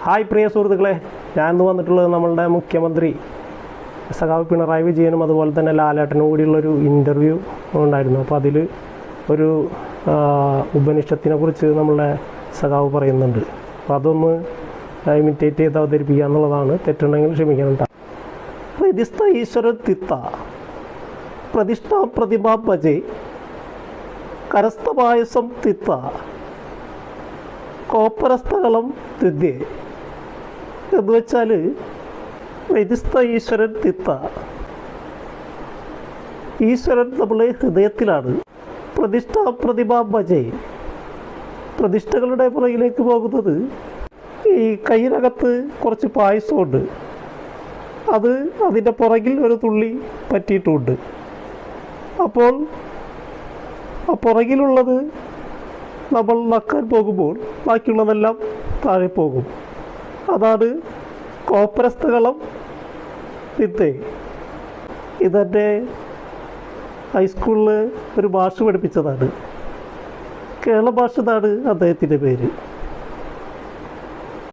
Hi പ്രിയ സുഹൃത്തുക്കളെ, ഞാൻ ഇന്ന് വന്നിട്ടുള്ളത് നമ്മളുടെ മുഖ്യമന്ത്രി സഖാവ് പിണറായി വിജയനും അതുപോലെ തന്നെ ലാലേട്ടനും കൂടിയുള്ളൊരു ഇൻ്റർവ്യൂ ഉണ്ടായിരുന്നു. അപ്പോൾ അതിൽ ഒരു ഉപനിഷത്തിനെ കുറിച്ച് നമ്മളുടെ സഖാവ് പറയുന്നുണ്ട്. അപ്പോൾ അതൊന്ന് ഇമിറ്റേറ്റ് ചെയ്ത് അവതരിപ്പിക്കുക എന്നുള്ളതാണ്. തെറ്റുണ്ടെങ്കിൽ ക്ഷമിക്കണം. ഹൃദിസ്ഥ ഈശ്വര തിത്ത പ്രതിഷ്ഠ പ്രതിഭാ ഭജേ കരസ്ഥപായസം തിത്ത കോപ്പരസ്ഥകളം തിദ്യേ എന്ന് വെച്ചാൽ വ്യതിസ്ഥ ഈശ്വരൻ തിത്ത, ഈശ്വരൻ നമ്മളെ ഹൃദയത്തിലാണ്. പ്രതിഷ്ഠ പ്രതിഭാ ഭജേ, പ്രതിഷ്ഠകളുടെ പുറകിലേക്ക് പോകുന്നത് ഈ കയ്യിനകത്ത് കുറച്ച് പായസമുണ്ട്, അത് അതിൻ്റെ പുറകിൽ ഒരു തുള്ളി പറ്റിയിട്ടുമുണ്ട്. അപ്പോൾ ആ പുറകിലുള്ളത് നമ്മൾ നക്കാൻ പോകുമ്പോൾ ബാക്കിയുള്ളതെല്ലാം താഴെ പോകും. അതാണ് കോപ്പരസ്ഥകളം വിത്തേ. ഇതെൻ്റെ ഹൈസ്കൂളിൽ ഒരു ഭാഷ പഠിപ്പിച്ചതാണ്. കേരള ഭാഷ എന്നാണ് അദ്ദേഹത്തിൻ്റെ പേര്.